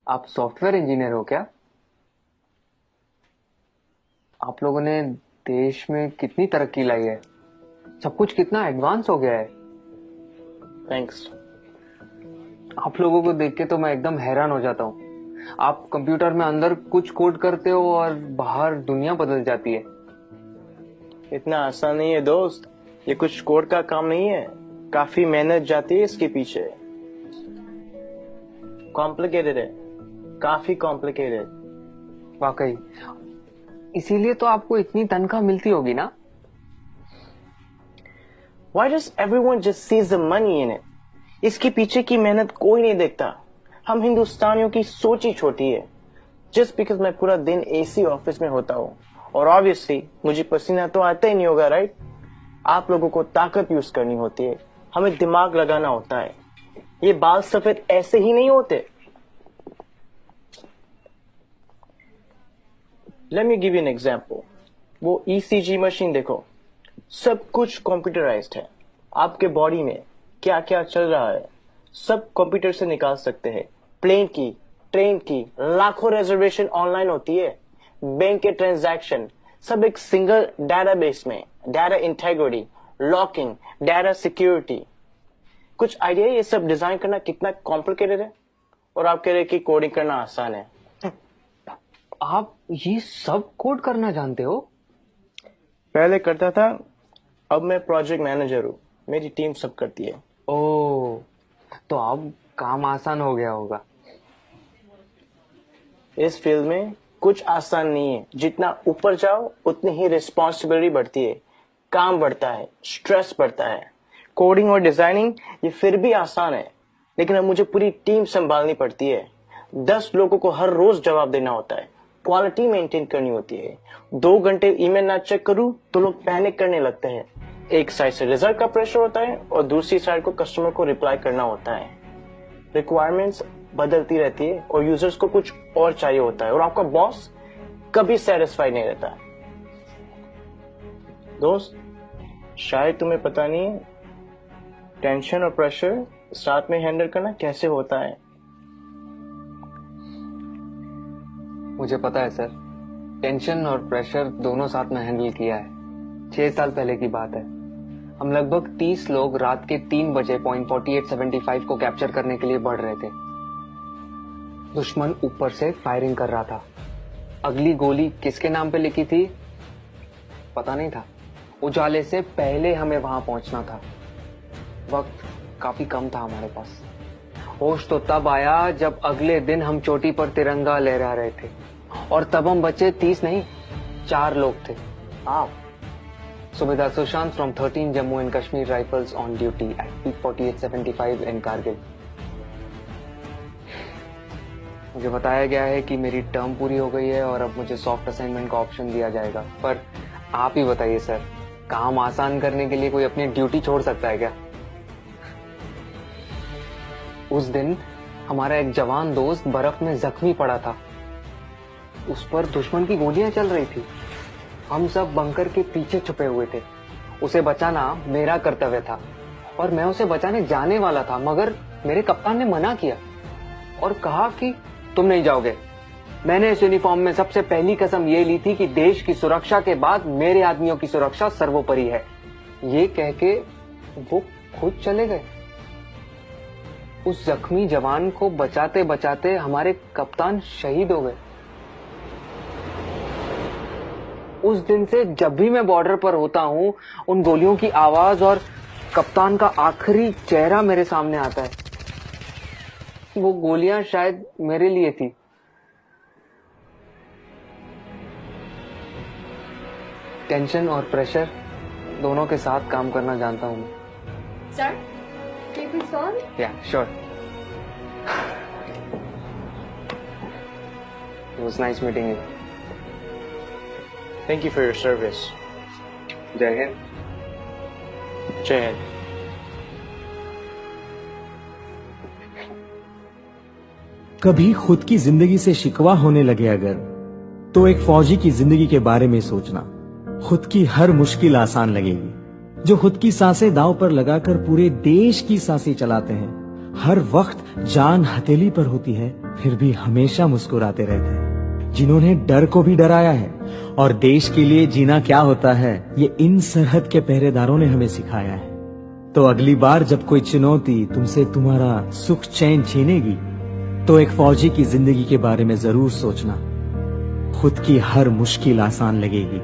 आप software engineer हो क्या? आप लोगों ने देश में कितनी तरक्की लाई है, सब कुछ कितना एडवांस हो गया है। थैंक्स। आप लोगों को देख के तो मैं एकदम हैरान हो जाता हूँ। आप कंप्यूटर में अंदर कुछ कोड करते हो और बाहर दुनिया बदल जाती है। इतना आसान नहीं है दोस्त, ये कुछ कोड का काम नहीं है, काफी मेहनत जाती है इसके पीछे। कॉम्प्लिकेटेड है, काफी कॉम्प्लिकेटेड। वाकई, इसीलिए तो आपको इतनी तनख्वाह मिलती होगी ना? Why does everyone just sees the money in it? इसके पीछे की मेहनत कोई नहीं देखता। हम हिंदुस्तानियों की सोच ही छोटी है। Just because मैं पूरा दिन एसी ऑफिस में होता हूँ और ऑब्वियसली मुझे पसीना तो आता ही नहीं होगा, राइट? आप लोगों को ताकत यूज करनी होती है, हमें दिमाग लगाना होता है। ये बाल सफेद ऐसे ही नहीं होते। Let me give you an example. वो ECG मशीन देखो, सब कुछ कंप्यूटराइज्ड है। आपके बॉडी में क्या क्या चल रहा है सब कंप्यूटर से निकाल सकते हैं। प्लेन की, ट्रेन की, लाखों रिजर्वेशन ऑनलाइन होती है। बैंक के ट्रांजैक्शन सब एक सिंगल डेटाबेस में। Data integrity, locking, data security. कुछ आइडिया ये सब डिजाइन करना कितना कॉम्प्लिकेटेड है? और आप कह रहे कि कोडिंग करना आसान है। आप ये सब कोड करना जानते हो? पहले करता था, अब मैं प्रोजेक्ट मैनेजर हूँ, मेरी टीम सब करती है। ओह, तो अब काम आसान हो गया होगा। इस फील्ड में कुछ आसान नहीं है, जितना ऊपर जाओ उतनी ही रिस्पॉन्सिबिलिटी बढ़ती है, काम बढ़ता है, स्ट्रेस बढ़ता है। कोडिंग और डिजाइनिंग ये फिर भी आसान है, लेकिन अब मुझे पूरी टीम संभालनी पड़ती है। 10 लोगों को हर रोज जवाब देना होता है, क्वालिटी मेंटेन करनी होती है। 2 घंटे ईमेल ना चेक करूं तो लोग पैनिक करने लगते हैं। एक साइड से रिजल्ट का प्रेशर होता है और दूसरी साइड को कस्टमर को रिप्लाई करना होता है। रिक्वायरमेंट्स बदलती रहती है और यूजर्स को कुछ और चाहिए होता है, और आपका बॉस कभी सेटिस्फाइड नहीं रहता। दोस्त, शायद तुम्हें पता नहीं है टेंशन और प्रेशर साथ में हैंडल करना कैसे होता है। मुझे पता है सर, टेंशन और प्रेशर दोनों साथ में हैंडल किया है। 6 साल पहले की बात है। हम लगभग 30 लोग रात के 3 बजे पॉइंट 4875 को कैप्चर करने के लिए बढ़ रहे थे। दुश्मन ऊपर से फायरिंग कर रहा था। अगली गोली किसके नाम पे लिखी थी पता नहीं था। उजाले से पहले हमें वहां पहुंचना था। वक्त काफी कम था हमारे पास। होश तो तब आया जब अगले दिन हम चोटी पर तिरंगा लहरा रहे थे, और तब हम बचे 30 नहीं, 4 लोग थे। आप Subedar Sushant from 13 Jammu and Kashmir Rifles on duty at peak 4875 in Kargil. मुझे बताया गया है कि मेरी टर्म पूरी हो गई है और अब मुझे सॉफ्ट असाइनमेंट का ऑप्शन दिया जाएगा। पर आप ही बताइए सर, काम आसान करने के लिए कोई अपनी ड्यूटी छोड़ सकता है क्या? उस दिन हमारा एक जवान दोस्त बर्फ में जख्मी पड़ा था। उस पर दुश्मन की गोलियां चल रही थी। हम सब बंकर के पीछे छुपे हुए थे। उसे बचाना मेरा कर्तव्य था और मैं उसे बचाने जाने वाला था, मगर मेरे कप्तान ने मना किया और कहा कि तुम नहीं जाओगे। मैंने इस यूनिफॉर्म में सबसे पहली कसम ये ली थी कि देश की सुरक्षा के बाद मेरे आदमियों की सुरक्षा सर्वोपरि है। ये कह के वो खुद चले गए। उस जख्मी जवान को बचाते बचाते हमारे कप्तान शहीद हो गए। उस दिन से जब भी मैं बॉर्डर पर होता हूँ, उन गोलियों की आवाज और कप्तान का आखिरी चेहरा मेरे सामने आता है। वो गोलियां शायद मेरे लिए थी। टेंशन और प्रेशर दोनों के साथ काम करना जानता हूँ मैं। Sir, can you please on? Yeah, sure. It was nice meeting you. Thank you for your service. जय हिंद। जय हिंद। कभी खुद की जिंदगी से शिकवा होने लगे अगर, तो एक फौजी की जिंदगी के बारे में सोचना। खुद की हर मुश्किल आसान लगेगी। जो खुद की सांसें दांव पर लगाकर पूरे देश की सांसें चलाते हैं, हर वक्त जान हथेली पर होती है, फिर भी हमेशा मुस्कुराते रहते हैं, जिन्होंने डर को भी डराया है और देश के लिए जीना क्या होता है ये इन सरहद के पहरेदारों ने हमें सिखाया है। तो अगली बार जब कोई चुनौती तुमसे तुम्हारा सुख चैन छीनेगी, तो एक फौजी की जिंदगी के बारे में जरूर सोचना। खुद की हर मुश्किल आसान लगेगी,